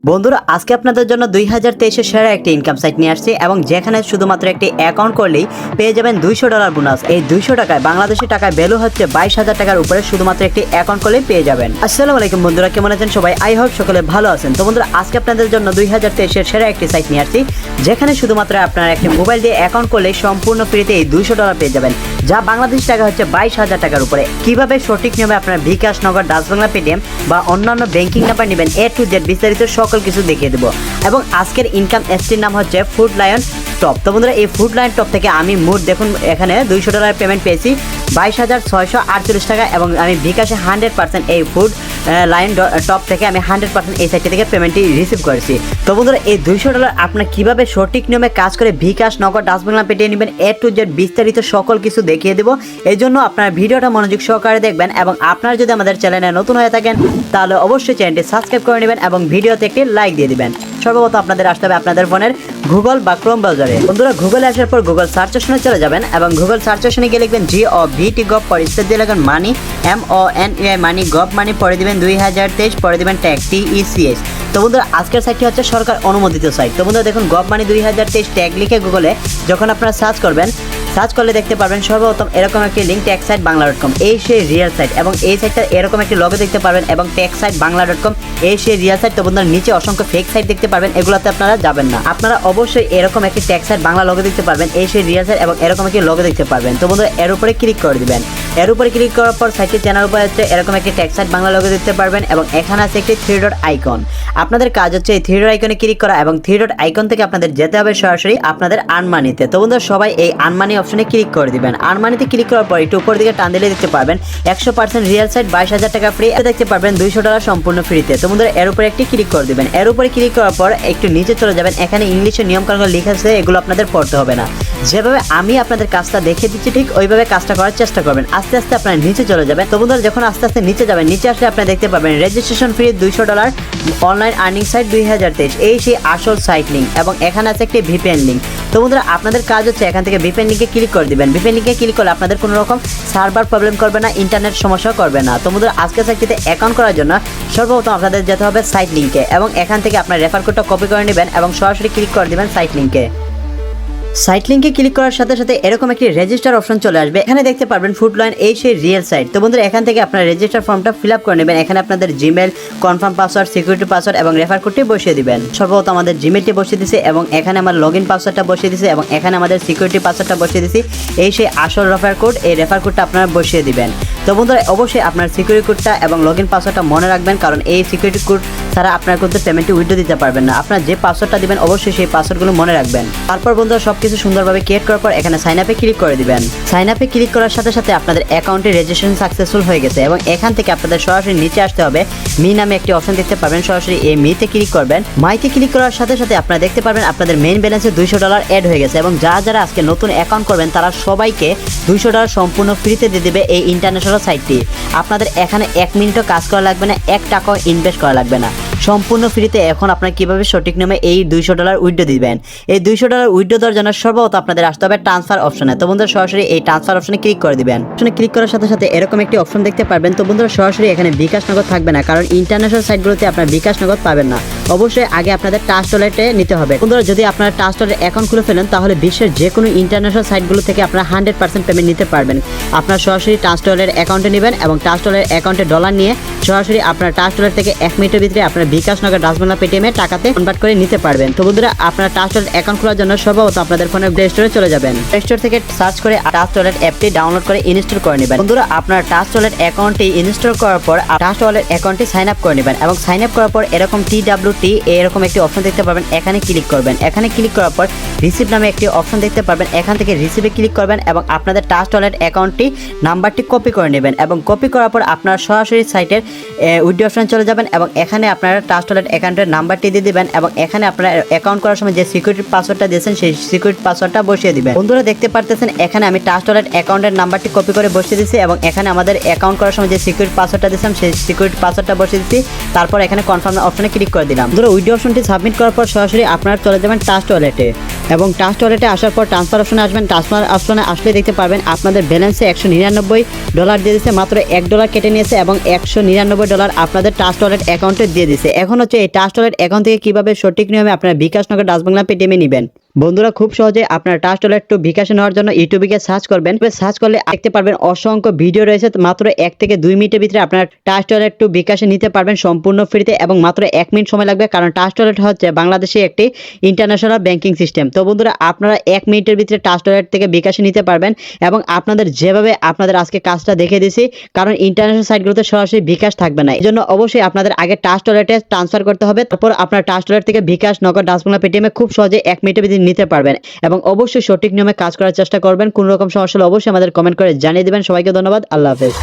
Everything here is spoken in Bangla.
বন্ধুরা আজকে আপনাদের জন্য 2023 সেরা একটি ইনকাম সাইট নিয়ে আসছি এবং যেখানে শুধুমাত্র একটি অ্যাকাউন্ট করলেই পেয়ে যাবেন $200 বোনাস। এই 200 টাকায় বাংলাদেশি টাকায় ভ্যালু হচ্ছে 22,000 টাকার উপরে শুধুমাত্র একটি অ্যাকাউন্ট করলেই পেয়ে যাবেন। আসসালামু আলাইকুম বন্ধুরা, কেমন আছেন সবাই? আই হোপ সকলে ভালো আছেন। তো বন্ধুরা আজকে আপনাদের জন্য 2023 সেরা একটি সাইট নিয়ে আসছি যেখানে শুধুমাত্র আপনারা একটি মোবাইল দিয়ে অ্যাকাউন্ট করলেই সম্পূর্ণ ফ্রিতে এই $200 পেয়ে যাবেন, যা বাংলাদেশি টাকা হচ্ছে 22,000 টাকার উপরে। কিভাবে সঠিক নিয়মে আপনারা বিকাশ, নগদ, ডাচ বাংলা, পেটিএম বা অন্যান্য ব্যাংকিং নাম্বার নেবেন A to Z বিস্তারিত সকল কিছু দেখিয়ে দেবো। এবং আজকের ইনকাম এসটির নাম হচ্ছে ফুড লায়ন টপ। তো বন্ধুরা এই ফুড লায়ন টপ থেকে আমি মোট দেখুন এখানে $200 পেমেন্ট পেয়েছি 22,648 টাকা এবং আমি বিকাশে 100% এই ফুড লায়ন টপ থেকে আমি 100% এই সাইট থেকে পেমেন্টটি রিসিভ করেছি। তো বন্ধুরা এই $200 আপনার কিভাবে সঠিক নিয়মে কাজ করে বিকাশ, নগদ, ডাচ বাংলা, পেটিএম নেবেন A to Z বিস্তারিত সকল কিছু দেখিয়ে দেবো। এই জন্য আপনার ভিডিওটা মনোযোগ সহকারে দেখবেন এবং আপনারা যদি আমাদের চ্যানেলে নতুন হয়ে থাকেন তাহলে অবশ্যই চ্যানেলটি সাবস্ক্রাইব করে নেবেন এবং ভিডিওতে একটি লাইক দিয়ে দিবেন। সর্বপ্রথম আপনাদের আসতে হবে আপনাদের ফোনের গুগল বা ক্রোম ব্রাউজারে। বন্ধুরা গুগলে আসার পর গুগল সার্চ অপশনে চলে যাবেন এবং গুগল সার্চ অপশনে গিয়ে লিখবেন GOVT গভ, পরে স্পেস দিয়ে লিখবেন মানি MONEY মানি, গভ মানি, পরে দিবেন 2023, পরে দিবেন ট্যাগ TECH। তো বন্ধুরা আজকের সাইটটি হচ্ছে সরকার অনুমোদিত সাইট। তো বন্ধুরা দেখুন গভ মানি 2023 ট্যাগ লিখে গুগলে যখন আপনারা সার্চ করবেন, সার্চ করলে দেখতে পারবেন সর্বপ্রথম এরকম একটি লিঙ্ক techsitebangla.com, এই সেই রিয়েল সাইট এবং এই সাইটটা এরকম একটি লোগো দেখতে পারবেন এবং techsitebangla.com এই সেই রিয়েল সাইট। তো বন্ধুরা নিচে অসংখ্য ফেক সাইট দেখতে পারবেন, এগুলোতে আপনারা যাবেন না। আপনারা অবশ্যই এরকম একটি techsitebangla লোগো দেখতে পারবেন, এই সেই রিয়েল সাইট এবং এরকম একটি লোগো দেখতে পারবেন। তো বন্ধুরা এর উপরে ক্লিক করে দিবেন। এর উপরে ক্লিক করার পর সাইটটি চেনার উপরে হচ্ছে এরকম একটি techsitebangla লোগো দেখতে পারবেন এবং এখানে আছে একটি 3 ডট আইকন। আপনাদের কাজ হচ্ছে এই 3 ডট আইকনে ক্লিক করা এবং 3 ডট আইকন থেকে আপনাদের যেতে হবে সরাসরি আপনাদের আর্নমানিতে। তো বন্ধুরা সবাই এই আর্নমানি অপশনে ক্লিক করে দিবেন। আর্নমানিতে ক্লিক করার পর একটু উপর দিকে টান দিলে দেখতে পারবেন 100% রিয়েল সাইট 22,000 টাকা ফ্রি, দেখতে পারবেন $200 সম্পূর্ণ ফ্রিতে। তো বন্ধুরা এর উপরে একটি ক্লিক করে দিবেন। এর উপরে ক্লিক করার পর একটু নিচে চলে যাবেন, এখানে ইংলিশের নিয়মকানুন লেখা আছে, এগুলো আপনাদের পড়তে হবে না। যেভাবে আমি আপনাদের কাজটা দেখিয়ে দিচ্ছি ঠিক ওইভাবে কাজটা করার চেষ্টা করবেন। আস্তে আস্তে আপনারা নিচে চলে যাবেন। তো বন্ধুরা যখন আস্তে আস্তে নিচে যাবেন, নিচে আসলে আপনারা দেখতে পাবেন registration fee $200, online earning site 2023, এই সেই আসল সাইট লিঙ্ক এবং এখানে আছে একটি ভিপিএন লিঙ্ক। তো বন্ধুরা আপনাদের কাজ হচ্ছে এখান থেকে ভিপিএন লিঙ্কে ক্লিক করে দিবেন। ভিপিএন লিঙ্কে ক্লিক করলে আপনাদের কোনো রকম সার্ভার প্রবলেম করবে না, ইন্টারনেট সমস্যা করবে না। তো বন্ধুরা আজকে সাইটটিতে অ্যাকাউন্ট করার জন্য সর্বপ্রথম আপনাদের যেতে হবে সাইট লিঙ্কে এবং এখান থেকে আপনার রেফার কোডটা কপি করে নেবেন এবং সরাসরি ক্লিক করে দিবেন সাইট লিঙ্কে। সাইট লিঙ্কে ক্লিক করার সাথে সাথে এরকম একটি রেজিস্টার অপশন চলে আসবে, এখানে দেখতে পারবেন ফুড লায়ন এই সেই রিয়েল সাইট। তো বন্ধুরা এখান থেকে আপনার রেজিস্টার ফর্মটা ফিল আপ করে নেবেন। এখানে আপনাদের Gmail, confirm password, security password এবং রেফার কোডটি বসিয়ে দিবেন। সর্বপ্রথম আমাদের জিমেলটি বসিয়ে দিয়েছি এবং এখানে আমার লগইন পাসওয়ার্ডটা বসিয়ে দিয়েছি এবং এখানে আমাদের সিকিউরিটি পাসওয়ার্ডটা বসিয়ে দিয়েছি, এই সেই আসল রেফার কোড, এই রেফার কোডটা আপনারা বসিয়ে দিবেন। তো বন্ধুরা অবশ্যই আপনার সিকিউরিটি কোডটা এবং লগইন পাসওয়ার্ডটা মনে রাখবেন, কারণ এই সিকিউরিটি কোড ছাড়া আপনার কিন্তু পেমেন্টটি উইথড্র দিতে পারবেন না। আপনার যে পাসওয়ার্ডটা দিবেন অবশ্যই সেই পাসওয়ার্ডগুলো মনে রাখবেন। তারপর বন্ধুরা সবকিছু সুন্দরভাবে ক্রিয়েট করার পর এখানে সাইন আপে ক্লিক করে দিবেন। সাইন আপে ক্লিক করার সাথে সাথে আপনাদের অ্যাকাউন্টে রেজিস্ট্রেশন সাকসেসফুল হয়ে গেছে এবং এখান থেকে আপনাদের সরাসরি নিচে আসতে হবে। মি নামে একটি অপশন দেখতে পারবেন, সরাসরি এই মিতে ক্লিক করবেন। মাইতে ক্লিক করার সাথে সাথে আপনারা দেখতে পারবেন আপনাদের মেইন ব্যালেন্সে $200 অ্যাড হয়ে গেছে এবং যারা আজকে নতুন অ্যাকাউন্ট করবেন তারা সবাইকে $200 সম্পূর্ণ ফ্রিতে দিয়ে দেবে এই ইন্টারন্যাশনাল সাইটটি। আপনাদের এখানে 1 মিনিটও কাজ করা লাগবে না, 1 টাকাও ইনভেস্ট করা লাগবে না, সম্পূর্ণ ফ্রিতে। এখন আপনারা কিভাবে সঠিক নিয়মে এই $200 উইথড্র দিবেন, এই $200 উইথড্র দেওয়ার জন্য সর্বপ্রথম আপনাদের আসতে হবে ট্রান্সফার অপশনে। তো বন্ধুরা সরাসরি এই ট্রান্সফার অপশনে ক্লিক করে দিবেন। অপশনে ক্লিক করার সাথে সাথে এরকম একটি অপশন দেখতে পারবেন। তো বন্ধুরা সরাসরি এখানে বিকাশ নগদ থাকবে না, কারণ ইন্টারন্যাশনাল সাইটগুলোতে আপনার বিকাশ নগদ পাবেন না। অবশ্যই আগে আপনাদের টাচ ওয়ালেটে নিতে হবে। বন্ধুরা যদি আপনারা টাচ ওয়ালেট অ্যাকাউন্ট খুলে ফেলেন তাহলে বিশ্বের যে কোনো ইন্টারন্যাশনাল সাইটগুলো থেকে আপনারা 100% পেমেন্ট নিতে পারবেন। আপনারা সরাসরি টাচ ওয়ালেট অ্যাকাউন্টে নেবেন এবং টাচ ওয়ালেট অ্যাকাউন্টে ডলার নিয়ে সরাসরি আপনার টাচ ওয়ালেট থেকে 1 মিনিটের ভিতরে আপনার বিকাশ, নগদ, ডাচ বাংলা, পেটিএম এ টাকাতে কনভার্ট করে নিতে পারবেন। তো বন্ধুরা আপনারা টাচ ওয়ালেট অ্যাকাউন্ট খোলার জন্য সর্বপ্রথম আপনাদের ফোনের প্লে স্টোরে চলে যাবেন। প্লে স্টোর থেকে সার্চ করে টাচ ওয়ালেট অ্যাপটি ডাউনলোড করে ইনস্টল করে নেবেন। বন্ধুরা আপনার টাচ ওয়ালেট অ্যাকাউন্টটি ইনস্টল করার পর টাচ ওয়ালেট অ্যাকাউন্টটি সাইন আপ করে নেবেন এবং সাইন আপ করার পর এরকম TWT এরকম একটি অপশন দেখতে পাবেন, এখানে ক্লিক করবেন। এখানে ক্লিক করার পর রিসিভ নামে একটি অপশন দেখতে পারবেন, এখান থেকে রিসিভে ক্লিক করবেন এবং আপনাদের টাচ ওয়ালেট অ্যাকাউন্টটি নাম্বারটি কপি করে নেবেন এবং কপি করার পর আপনার সরাসরি সাইটের উইথড্র অপশন চলে যাবেন এবং এখানে আপনারা টাচ ওয়ালেট অ্যাকাউন্টের নাম্বারটি দিয়ে দিবেন এবং এখানে আপনারা অ্যাকাউন্ট করার সময় যে সিকিউরিটি পাসওয়ার্ডটা দিয়েছেন সেই সিকিউরিটি পাসওয়ার্ডটা বসিয়ে দিবেন। বন্ধুরা দেখতে পারতেছেন এখানে আমি টাচ ওয়ালেট অ্যাকাউন্টের নাম্বারটি কপি করে বসিয়ে দিয়েছি এবং এখানে আমাদের অ্যাকাউন্ট করার সময় যে সিকিউরিটি পাসওয়ার্ডটা দিয়েছিলাম সেই সিকিউরিটি পাসওয়ার্ডটা বসিয়ে দিয়েছি। তারপর এখানে কনফার্ম অপশনে ক্লিক করে দিলাম। বন্ধুরা উইথড্র অপশনটি সাবমিট করার পর সরাসরি আপনারা চলে যাবেন টাচ ওয়ালেটে এবং টাচ ওয়ালেটে আসার পর ট্রান্সফার অপশনে আসবেন। ট্রান্সফার অপশনে আসলে দেখতে পারবেন আপনাদের ব্যালেন্সে $199 দিয়ে দিয়েছে, মাত্র $1 কেটে নিয়েছে এবং $199 আপনাদের টাচ ওয়ালেট অ্যাকাউন্টে দিয়ে দিচ্ছে। দিছে। এখন হচ্ছে এই ট্রাস্ট ওয়ালেট অ্যাকাউন্ট থেকে কিভাবে সঠিক নিয়মে আপনারা বিকাশ নগদ ডাচ বাংলা পেটিএমে নেবেন। বন্ধুরা খুব সহজে আপনার ট্রাস্ট ওয়ালেট টু বিকাশে নেওয়ার জন্য ইউটিউবে গিয়ে সার্চ করবেন। সার্চ করলে দেখতে পারবেন অসংখ্য ভিডিও রয়েছে। মাত্র 1 থেকে 2 মিনিটের ভিতরে আপনার ট্রাস্ট ওয়ালেট টু বিকাশে নিতে পারবেন সম্পূর্ণ ফ্রিতে এবং মাত্র 1 মিনিট সময় লাগবে, কারণ ট্রাস্ট ওয়ালেট হচ্ছে বাংলাদেশে একটি ইন্টারন্যাশনাল ব্যাংকিং সিস্টেম। তো বন্ধুরা আপনারা 1 মিনিটের ভিতরে ট্রাস্ট ওয়ালেট থেকে বিকাশে নিতে পারবেন এবং আপনাদের যেভাবে আপনাদের আজকে কাজটা দেখে দিয়েছি, কারণ ইন্টারন্যাশনাল সাইটগুলোতে সরাসরি বিকাশ থাকবে না। এই জন্য অবশ্যই আপনাদের আগে ট্রাস্ট ওয়ালেটে ট্রান্সফার করতে হবে, তারপর আপনার ট্রাস্ট ওয়ালেট থেকে বিকাশ নগদ ডাচ বাংলা পেটিএমে খুব সহজে 1 মিনিটের ভিতরে নিতে পারবেন এবং অবশ্যই সঠিক নিয়মে কাজ করার চেষ্টা করবেন। কোনো রকম সমস্যা হলে অবশ্যই আমাদের কমেন্ট করে জানিয়ে দিবেন। সবাইকে ধন্যবাদ। আল্লাহ হাফেজ।